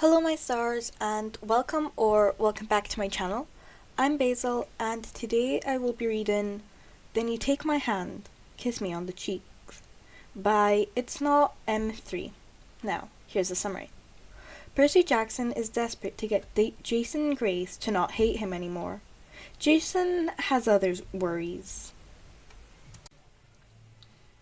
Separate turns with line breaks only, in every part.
Hello my stars and welcome back to my channel. I'm Hazel and today I will be reading Then You Take My Hand, Kiss Me on the Cheeks by It's Not M3. Now, here's a summary. Percy Jackson is desperate to get Jason and Grace to not hate him anymore. Jason has other worries.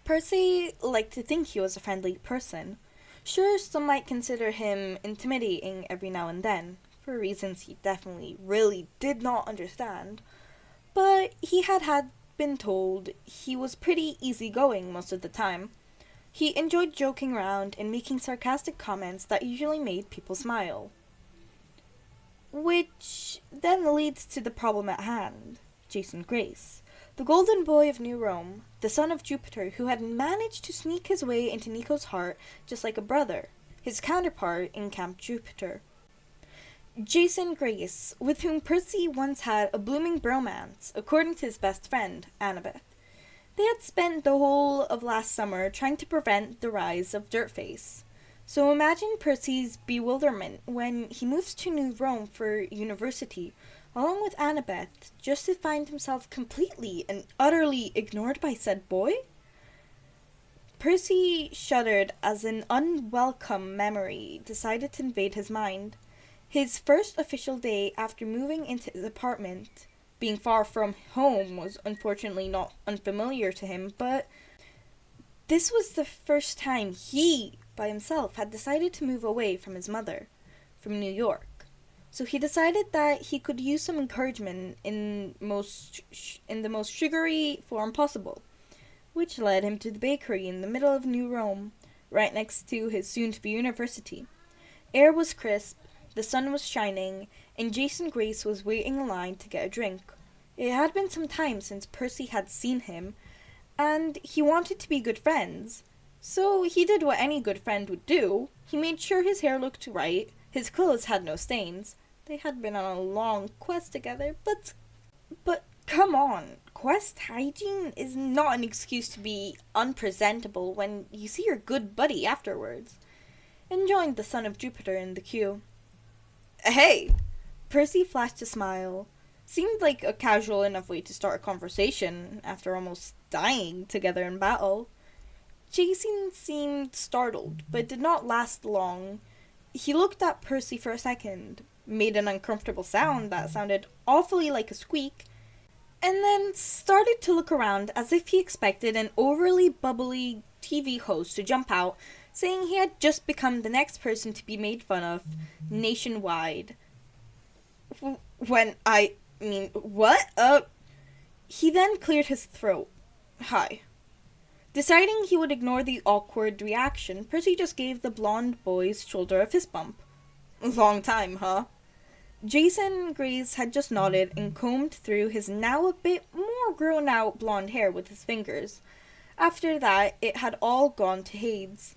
Percy liked to think he was a friendly person. Sure, some might consider him intimidating every now and then, for reasons he definitely really did not understand, but he had been told he was pretty easygoing most of the time. He enjoyed joking around and making sarcastic comments that usually made people smile. Which then leads to the problem at hand, Jason Grace, the golden boy of New Rome, the son of Jupiter who had managed to sneak his way into Nico's heart just like a brother, his counterpart in Camp Jupiter. Jason Grace, with whom Percy once had a blooming bromance, according to his best friend, Annabeth. They had spent the whole of last summer trying to prevent the rise of Dirtface. So imagine Percy's bewilderment when he moves to New Rome for university, along with Annabeth, just to find himself completely and utterly ignored by said boy? Percy shuddered as an unwelcome memory decided to invade his mind. His first official day after moving into his apartment, being far from home, was unfortunately not unfamiliar to him, but this was the first time he, by himself, had decided to move away from his mother, from New York. So he decided that he could use some encouragement in the most sugary form possible, which led him to the bakery in the middle of New Rome, right next to his soon-to-be university. Air was crisp, the sun was shining, and Jason Grace was waiting in line to get a drink. It had been some time since Percy had seen him, and he wanted to be good friends. So he did what any good friend would do. He made sure his hair looked right, his clothes had no stains. They had been on a long quest together, but come on. Quest hygiene is not an excuse to be unpresentable when you see your good buddy afterwards. And joined the son of Jupiter in the queue. Hey! Percy flashed a smile. Seemed like a casual enough way to start a conversation after almost dying together in battle. Jason seemed startled, but did not last long. He looked at Percy for a second, made an uncomfortable sound that sounded awfully like a squeak, and then started to look around as if he expected an overly bubbly TV host to jump out, saying he had just become the next person to be made fun of nationwide. What? He then cleared his throat. Hi. Deciding he would ignore the awkward reaction, Percy just gave the blonde boy's shoulder a fist bump. Long time, huh? Jason Grace had just nodded and combed through his now a bit more grown-out blonde hair with his fingers. After that, it had all gone to Hades.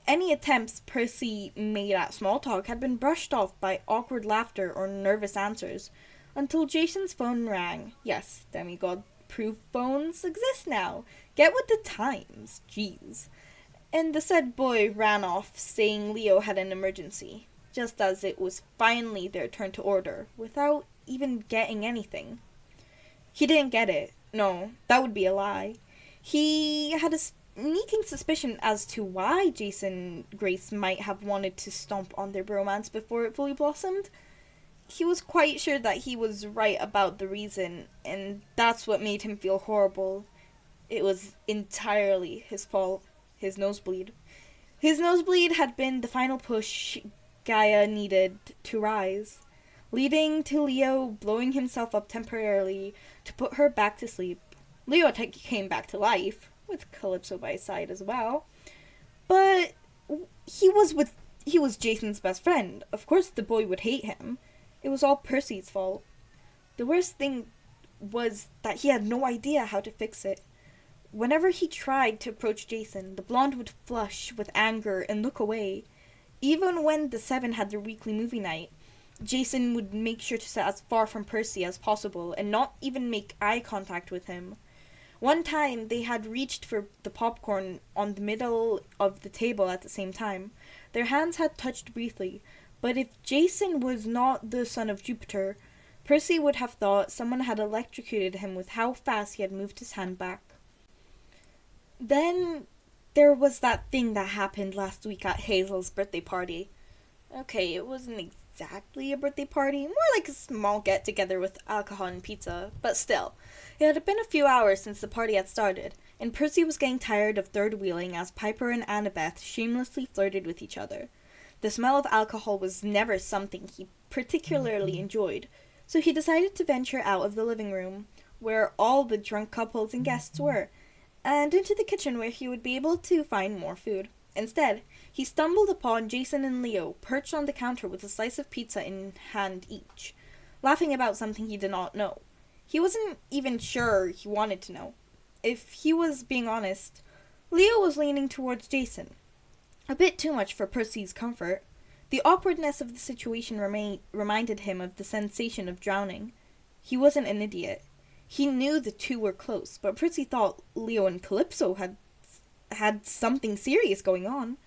Any attempts Percy made at small talk had been brushed off by awkward laughter or nervous answers, until Jason's phone rang. Yes, demigod-proof phones exist now. Get with the times, jeez. And the said boy ran off, saying Leo had an emergency, just as it was finally their turn to order, without even getting anything. He didn't get it. No, that would be a lie. He had a sneaking suspicion as to why Jason Grace might have wanted to stomp on their bromance before it fully blossomed. He was quite sure that he was right about the reason, and that's what made him feel horrible. It was entirely his fault. His nosebleed. His nosebleed had been the final push Gaia needed to rise, leading to Leo blowing himself up temporarily to put her back to sleep. Leo came back to life, with Calypso by his side as well. But he was Jason's best friend. Of course the boy would hate him. It was all Percy's fault. The worst thing was that he had no idea how to fix it. Whenever he tried to approach Jason, the blonde would flush with anger and look away. Even when the Seven had their weekly movie night, Jason would make sure to sit as far from Percy as possible and not even make eye contact with him. One time, they had reached for the popcorn on the middle of the table at the same time. Their hands had touched briefly, But if Jason was not the son of Jupiter, Percy would have thought someone had electrocuted him with how fast he had moved his hand back. Then there was that thing that happened last week at Hazel's birthday party. Okay, it wasn't exactly a birthday party, more like a small get-together with alcohol and pizza, but still. It had been a few hours since the party had started, and Percy was getting tired of third-wheeling as Piper and Annabeth shamelessly flirted with each other. The smell of alcohol was never something he particularly enjoyed, so he decided to venture out of the living room, where all the drunk couples and guests were, and into the kitchen where he would be able to find more food. Instead, he stumbled upon Jason and Leo perched on the counter with a slice of pizza in hand each, laughing about something he did not know. He wasn't even sure he wanted to know. If he was being honest, Leo was leaning towards Jason. A bit too much for Percy's comfort. The awkwardness of the situation reminded him of the sensation of drowning. He wasn't an idiot. He knew the two were close, but Percy thought Leo and Calypso had something serious going on.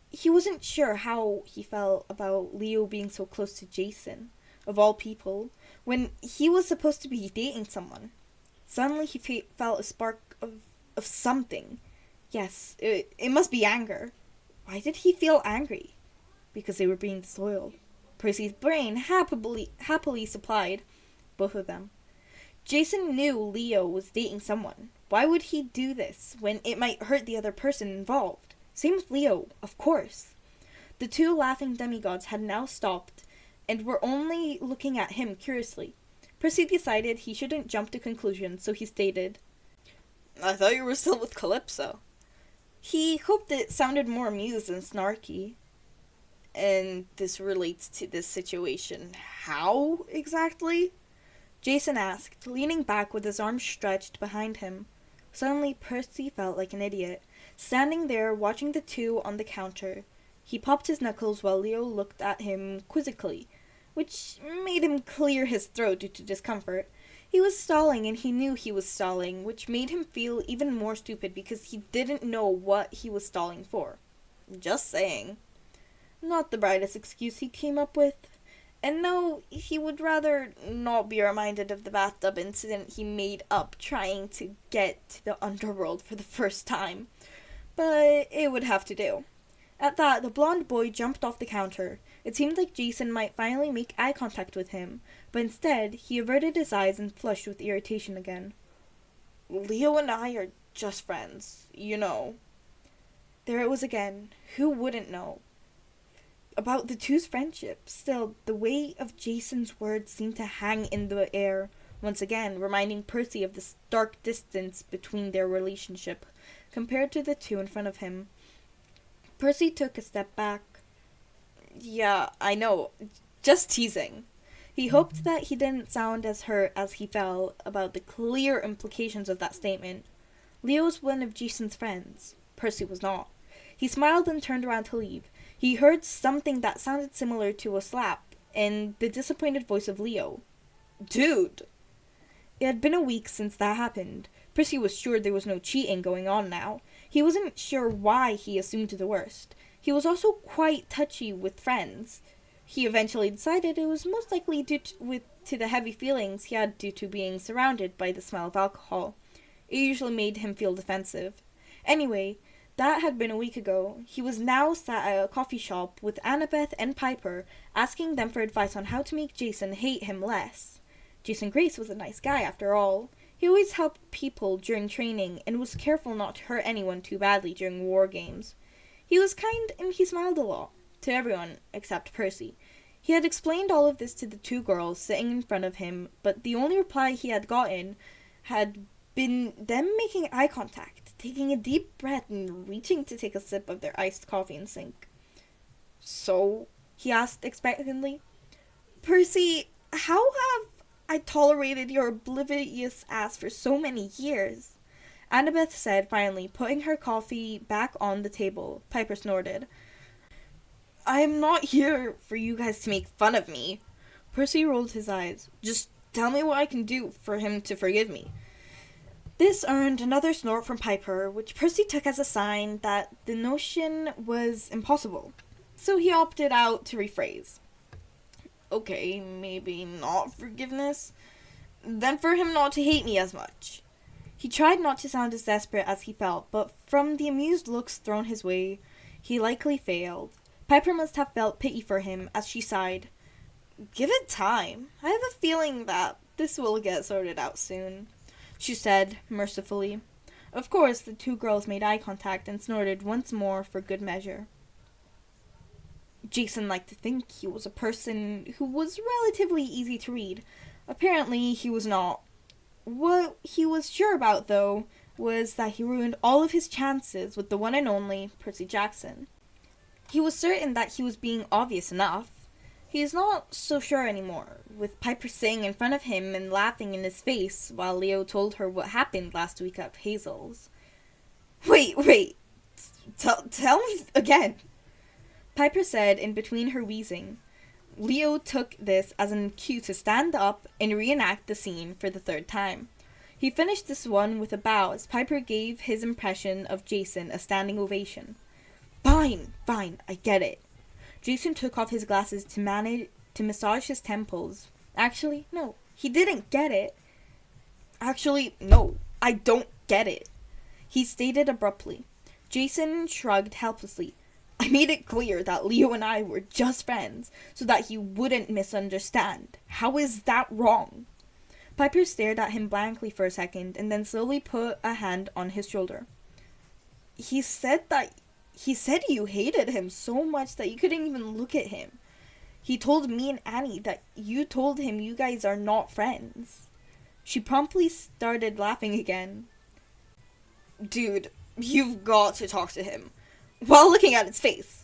He wasn't sure how he felt about Leo being so close to Jason, of all people, when he was supposed to be dating someone. Suddenly he felt a spark of something. Yes, it must be anger. Why did he feel angry? Because they were being disloyal. Percy's brain happily supplied both of them. Jason knew Leo was dating someone. Why would he do this when it might hurt the other person involved? Same with Leo, of course. The two laughing demigods had now stopped and were only looking at him curiously. Percy decided he shouldn't jump to conclusions, so he stated, "I thought you were still with Calypso." He hoped it sounded more amused than snarky. "And this relates to this situation. How, exactly?" Jason asked, leaning back with his arms stretched behind him. Suddenly, Percy felt like an idiot, standing there watching the two on the counter. He popped his knuckles while Leo looked at him quizzically, which made him clear his throat due to discomfort. He was stalling, and he knew he was stalling, which made him feel even more stupid because he didn't know what he was stalling for. Just saying. Not the brightest excuse he came up with. And no, he would rather not be reminded of the bathtub incident he made up trying to get to the underworld for the first time. But it would have to do. At that, the blonde boy jumped off the counter. It seemed like Jason might finally make eye contact with him, but instead, he averted his eyes and flushed with irritation again. "Leo and I are just friends, you know." There it was again. Who wouldn't know? About the two's friendship. Still, the weight of Jason's words seemed to hang in the air, once again reminding Percy of the stark distance between their relationship, compared to the two in front of him. Percy took a step back. "Yeah, I know. Just teasing." He hoped that he didn't sound as hurt as he felt about the clear implications of that statement. Leo was one of Jason's friends. Percy was not. He smiled and turned around to leave. He heard something that sounded similar to a slap in the disappointed voice of Leo. "Dude!" It had been a week since that happened. Percy was sure there was no cheating going on now. He wasn't sure why he assumed the worst. He was also quite touchy with friends. He eventually decided it was most likely due to the heavy feelings he had due to being surrounded by the smell of alcohol. It usually made him feel defensive. Anyway, that had been a week ago. He was now sat at a coffee shop with Annabeth and Piper, asking them for advice on how to make Jason hate him less. Jason Grace was a nice guy, after all. He always helped people during training and was careful not to hurt anyone too badly during war games. He was kind and he smiled a lot, to everyone except Percy. He had explained all of this to the two girls sitting in front of him, but the only reply he had gotten had been them making eye contact, taking a deep breath and reaching to take a sip of their iced coffee in sink. "So?" he asked expectantly. "Percy, how have I tolerated your oblivious ass for so many years?" Annabeth said finally, putting her coffee back on the table. Piper snorted. "I'm not here for you guys to make fun of me." Percy rolled his eyes. "Just tell me what I can do for him to forgive me." This earned another snort from Piper, which Percy took as a sign that the notion was impossible. so he opted out to rephrase. Okay, maybe not forgiveness. Then for him not to hate me as much. He tried not to sound as desperate as he felt, but from the amused looks thrown his way, he likely failed. Piper must have felt pity for him as she sighed. Give it time. I have a feeling that this will get sorted out soon, she said, mercifully. Of course, the two girls made eye contact and snorted once more for good measure. Jason liked to think he was a person who was relatively easy to read. Apparently, he was not. What he was sure about, though, was that he ruined all of his chances with the one and only Percy Jackson. He was certain that he was being obvious enough. He is not so sure anymore, with Piper sitting in front of him and laughing in his face while Leo told her what happened last week at Hazel's. Wait, tell me again, Piper said in between her wheezing. Leo took this as an cue to stand up and reenact the scene for the third time. He finished this one with a bow as Piper gave his impression of Jason a standing ovation. Fine, I get it. Jason took off his glasses to massage his temples. Actually, no, he didn't get it. Actually, no, I don't get it, he stated abruptly. Jason shrugged helplessly. I made it clear that Leo and I were just friends, so that he wouldn't misunderstand. How is that wrong? Piper stared at him blankly for a second, and then slowly put a hand on his shoulder. He said you hated him so much that you couldn't even look at him. He told me and Annie that you told him you guys are not friends. She promptly started laughing again. Dude, you've got to talk to him, while looking at his face.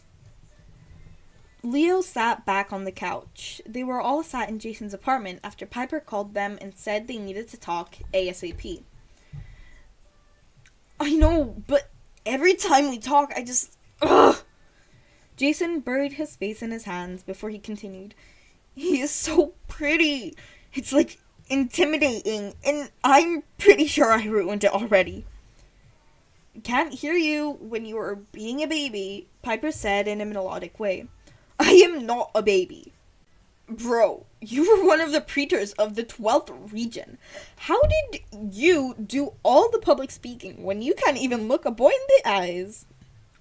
Leo sat back on the couch. They were all sat in Jason's apartment after Piper called them and said they needed to talk ASAP. I know, but every time we talk, I just... Ugh! Jason buried his face in his hands before he continued. He is so pretty. It's like intimidating, and I'm pretty sure I ruined it already. Can't hear you when you were being a baby, Piper said in a melodic way. I am not a baby. Bro, you were one of the praetors of the 12th region. How did you do all the public speaking when you can't even look a boy in the eyes?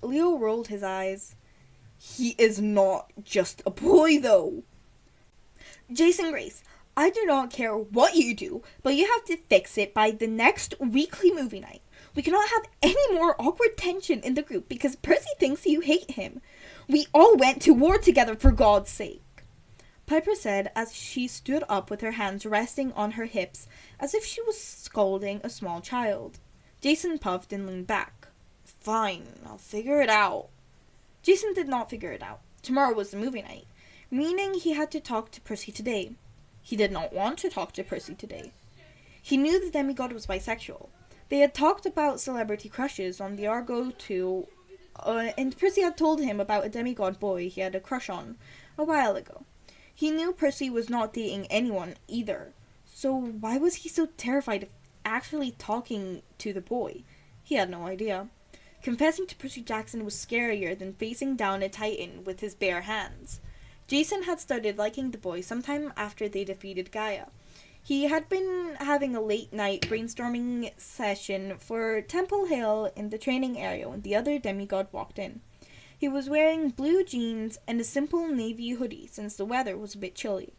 Leo rolled his eyes. He is not just a boy, though. Jason Grace, I do not care what you do, but you have to fix it by the next weekly movie night. We cannot have any more awkward tension in the group because Percy thinks you hate him. We all went to war together, for God's sake, Piper said as she stood up with her hands resting on her hips as if she was scolding a small child. Jason puffed and leaned back. Fine, I'll figure it out. Jason did not figure it out. Tomorrow was the movie night, meaning he had to talk to Percy today. He did not want to talk to Percy today. He knew the demigod was bisexual. They had talked about celebrity crushes on the Argo too, and Percy had told him about a demigod boy he had a crush on a while ago. He knew Percy was not dating anyone either, so why was he so terrified of actually talking to the boy? He had no idea. Confessing to Percy Jackson was scarier than facing down a titan with his bare hands. Jason had started liking the boy sometime after they defeated Gaia. He had been having a late-night brainstorming session for Temple Hill in the training area when the other demigod walked in. He was wearing blue jeans and a simple navy hoodie since the weather was a bit chilly.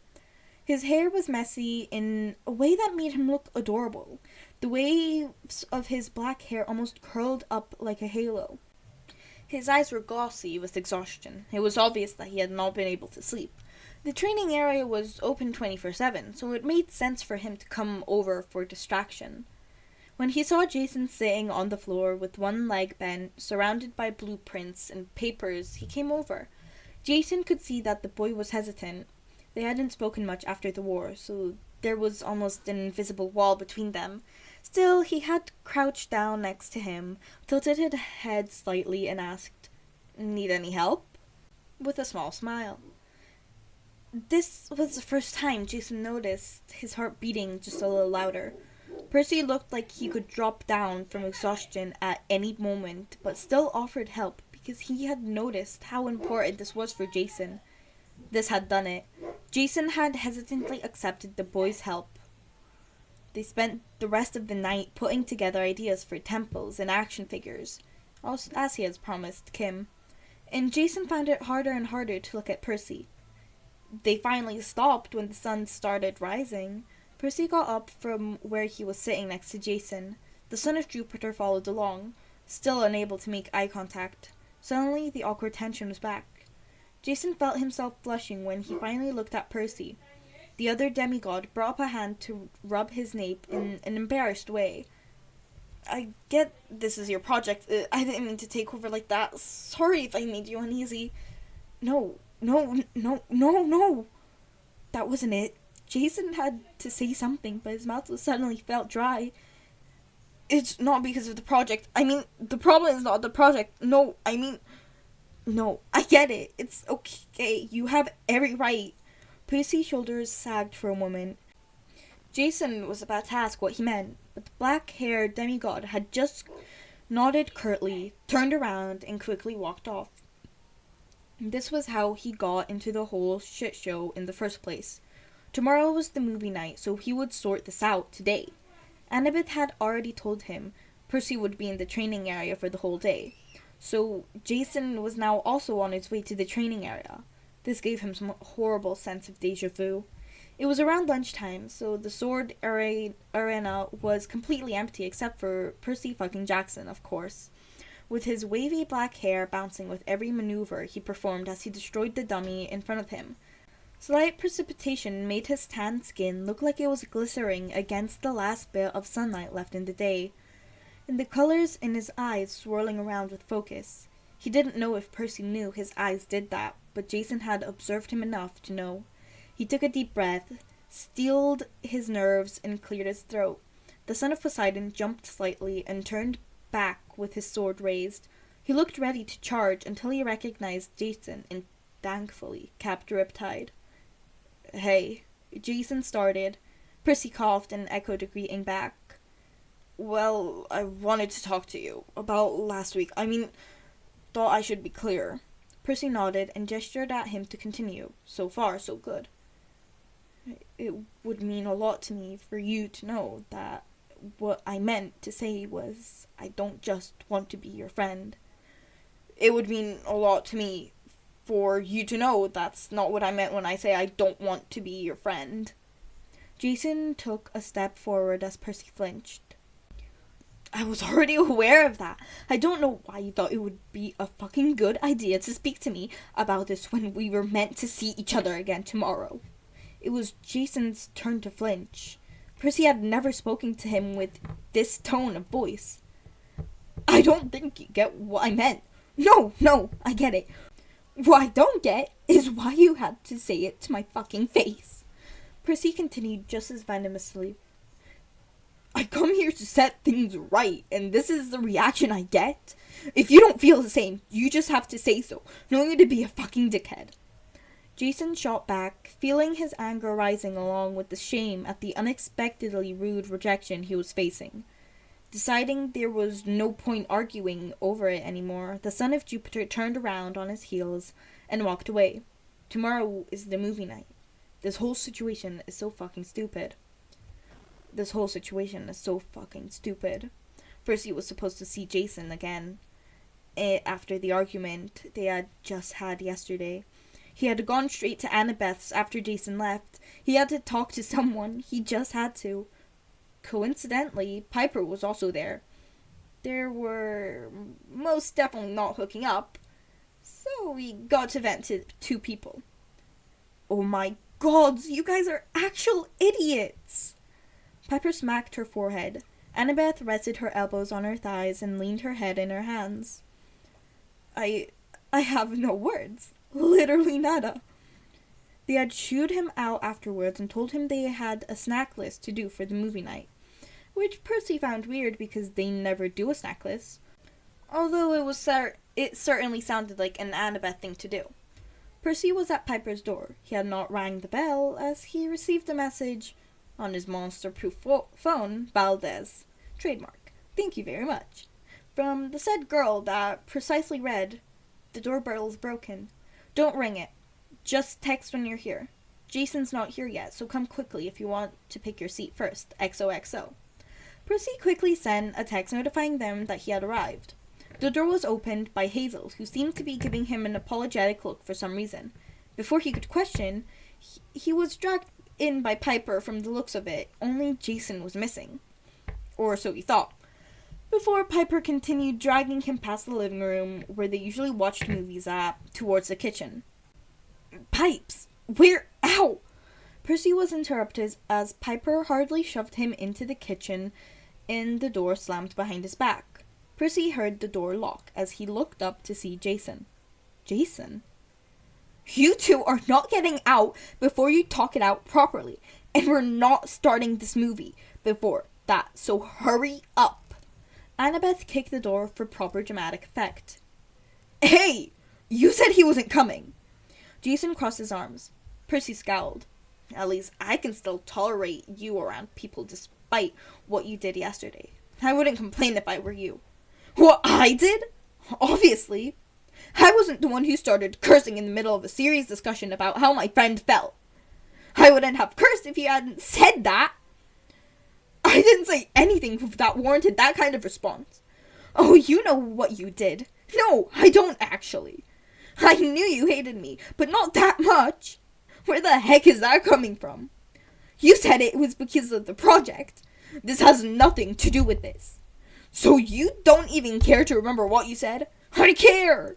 His hair was messy in a way that made him look adorable. The waves of his black hair almost curled up like a halo. His eyes were glossy with exhaustion. It was obvious that he had not been able to sleep. The training area was open 24/7, so it made sense for him to come over for distraction. When he saw Jason sitting on the floor with one leg bent, surrounded by blueprints and papers, he came over. Jason could see that the boy was hesitant. They hadn't spoken much after the war, so there was almost an invisible wall between them. Still, he had crouched down next to him, tilted his head slightly, and asked, "Need any help?" with a small smile. This was the first time Jason noticed his heart beating just a little louder. Percy looked like he could drop down from exhaustion at any moment, but still offered help because he had noticed how important this was for Jason. This had done it. Jason had hesitantly accepted the boys' help. They spent the rest of the night putting together ideas for temples and action figures, as he had promised Kim. And Jason found it harder and harder to look at Percy. They finally stopped when the sun started rising. Percy got up from where he was sitting next to Jason. The son of Jupiter followed along, still unable to make eye contact. Suddenly, the awkward tension was back. Jason felt himself blushing when he finally looked at Percy. The other demigod brought up a hand to rub his nape in an embarrassed way. I get this is your project. I didn't mean to take over like that. Sorry if I made you uneasy. No. That wasn't it. Jason had to say something, but his mouth was suddenly felt dry. It's not because of the project. I mean, the problem is not the project. No, I get it. It's okay. You have every right. Percy's shoulders sagged for a moment. Jason was about to ask what he meant, but the black-haired demigod had just nodded curtly, turned around, and quickly walked off. This was how he got into the whole shit show in the first place. Tomorrow was the movie night, so he would sort this out today. Annabeth had already told him Percy would be in the training area for the whole day, so Jason was now also on his way to the training area. This gave him some horrible sense of deja vu. It was around lunchtime, so the sword arena was completely empty except for Percy fucking Jackson, of course, with his wavy black hair bouncing with every maneuver he performed as he destroyed the dummy in front of him. Slight precipitation made his tanned skin look like it was glittering against the last bit of sunlight left in the day, and the colors in his eyes swirling around with focus. He didn't know if Percy knew his eyes did that, but Jason had observed him enough to know. He took a deep breath, steeled his nerves, and cleared his throat. The son of Poseidon jumped slightly and turned back with his sword raised. He looked ready to charge until he recognized Jason and thankfully kept riptide. Hey, Jason started. Percy coughed and echoed a greeting back. Well, I wanted to talk to you about last week. Thought I should be clear. Percy nodded and gestured at him to continue. So far, so good. It would mean a lot to me for you to know that what I meant to say was I don't just want to be your friend. It would mean a lot to me for you to know that's not what I meant when I say I don't want to be your friend. Jason took a step forward as Percy flinched. I was already aware of that. I don't know why you thought it would be a fucking good idea to speak to me about this when we were meant to see each other again tomorrow. It was Jason's turn to flinch. Percy had never spoken to him with this tone of voice. I don't think you get what I meant. No, I get it. What I don't get is why you had to say it to my fucking face. Percy continued just as venomously. I come here to set things right, and this is the reaction I get? If you don't feel the same, you just have to say so. No need to be a fucking dickhead. Jason shot back, feeling his anger rising along with the shame at the unexpectedly rude rejection he was facing. Deciding there was no point arguing over it anymore, the son of Jupiter turned around on his heels and walked away. Tomorrow is the movie night. This whole situation is so fucking stupid. Percy was supposed to see Jason again after the argument they had just had yesterday. He had gone straight to Annabeth's after Jason left. He had to talk to someone. He just had to. Coincidentally, Piper was also there. They were most definitely not hooking up, so we got to vent to two people. Oh my god, you guys are actual idiots! Piper smacked her forehead. Annabeth rested her elbows on her thighs and leaned her head in her hands. I have no words. Literally nada. They had shooed him out afterwards and told him they had a snack list to do for the movie night, which Percy found weird because they never do a snack list, although it certainly sounded like an Annabeth thing to do. Percy was at Piper's door. He had not rang the bell as he received a message on his monster-proof phone, Valdez, trademark, thank you very much, from the said girl that precisely read, The doorbell's broken. Don't ring it. Just text when you're here. Jason's not here yet, so come quickly if you want to pick your seat first. XOXO. Percy quickly sent a text notifying them that he had arrived. The door was opened by Hazel, who seemed to be giving him an apologetic look for some reason. Before he could question, he was dragged in by Piper from the looks of it. Only Jason was missing. Or so he thought. Before Piper continued dragging him past the living room, where they usually watched movies at, towards the kitchen. Pipes! Where? Ow! Percy was interrupted as Piper hardly shoved him into the kitchen and the door slammed behind his back. Percy heard the door lock as he looked up to see Jason. Jason? You two are not getting out before you talk it out properly, and we're not starting this movie before that, so hurry up. Annabeth kicked the door for proper dramatic effect. Hey! You said he wasn't coming! Jason crossed his arms. Percy scowled. At least I can still tolerate you around people despite what you did yesterday. I wouldn't complain if I were you. What I did? Obviously. I wasn't the one who started cursing in the middle of a serious discussion about how my friend felt. I wouldn't have cursed if you hadn't said that. I didn't say anything that warranted that kind of response. Oh, you know what you did. No, I don't actually. I knew you hated me, but not that much. Where the heck is that coming from? You said it was because of the project. This has nothing to do with this. So you don't even care to remember what you said? I care!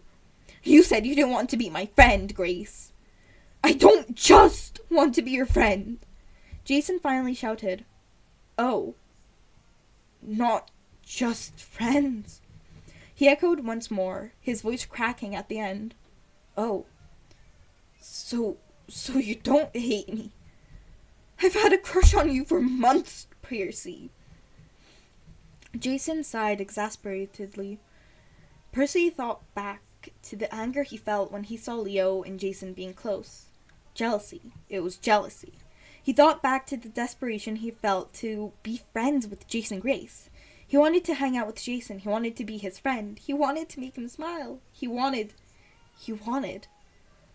You said you didn't want to be my friend, Grace. I don't just want to be your friend. Jason finally shouted. Oh. Not just friends. He echoed once more, his voice cracking at the end. Oh. So you don't hate me. I've had a crush on you for months, Percy. Jason sighed exasperatedly. Percy thought back to the anger he felt when he saw Leo and Jason being close. Jealousy. It was jealousy. He thought back to the desperation he felt to be friends with Jason Grace. He wanted to hang out with Jason. He wanted to be his friend. He wanted to make him smile. He wanted.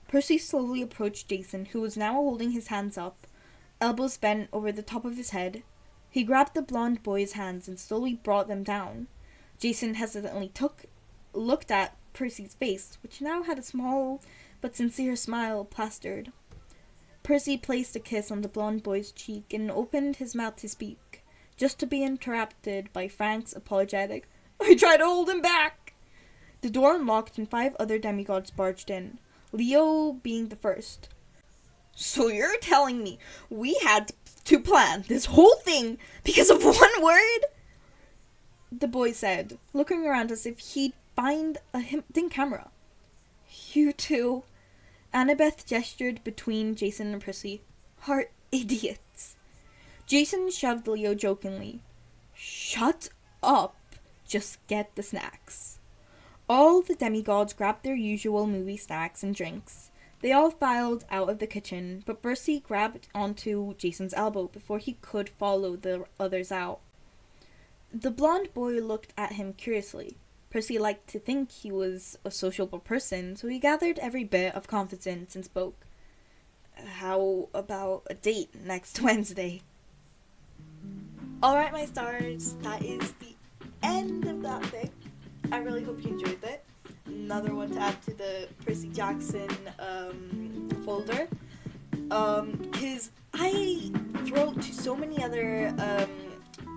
Percy slowly approached Jason, who was now holding his hands up, elbows bent over the top of his head. He grabbed the blonde boy's hands and slowly brought them down. Jason hesitantly looked at Percy's face, which now had a small but sincere smile plastered. Percy placed a kiss on the blonde boy's cheek and opened his mouth to speak, just to be interrupted by Frank's apologetic, I tried to hold him back! The door unlocked and 5 other demigods barged in, Leo being the first. So you're telling me we had to plan this whole thing because of one word? The boy said, looking around as if he'd find a hidden camera. You two, Annabeth gestured between Jason and Percy, are idiots. Jason shoved Leo jokingly. Shut up. Just get the snacks. All the demigods grabbed their usual movie snacks and drinks. They all filed out of the kitchen, but Percy grabbed onto Jason's elbow before he could follow the others out. The blonde boy looked at him curiously. Percy liked to think he was a sociable person, so he gathered every bit of confidence and spoke. How about a date next Wednesday? Alright, my stars, that is the end of that thing. I really hope you enjoyed it. Another one to add to the Percy Jackson folder. Because I wrote to so many other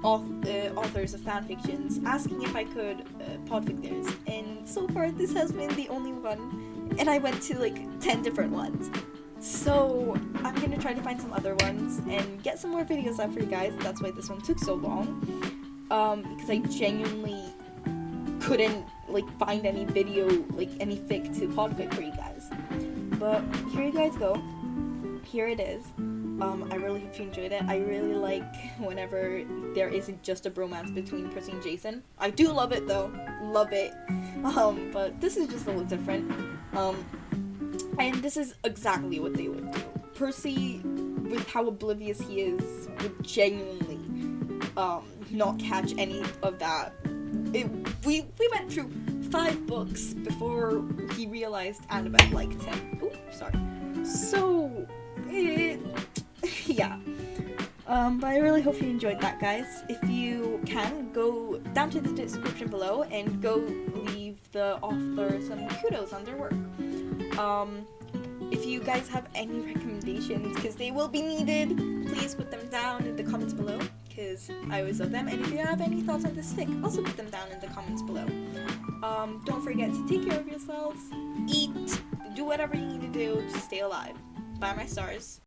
authors of fanfictions asking if I could podfic theirs, and so far this has been the only one, and I went to like 10 different ones. So I'm gonna try to find some other ones and get some more videos out for you guys. That's why this one took so long, because I genuinely couldn't like find any video, like any fic to podfic for you guys. But here you guys go. Here it is. I really hope you enjoyed it. I really like whenever there isn't just a bromance between Percy and Jason. I do love it though. Love it. But this is just a little different. And this is exactly what they would do. Percy, with how oblivious he is, would genuinely not catch any of that. We went through 5 books before he realized Annabeth liked him. Ooh, sorry. So, yeah. But I really hope you enjoyed that, guys. If you can, go down to the description below and go leave the author some kudos on their work. If you guys have any recommendations, because they will be needed, please put them down in the comments below, because I always love them. And if you have any thoughts on this fic, also put them down in the comments below. Don't forget to take care of yourselves, eat, do whatever you need to do to stay alive. Bye, my stars.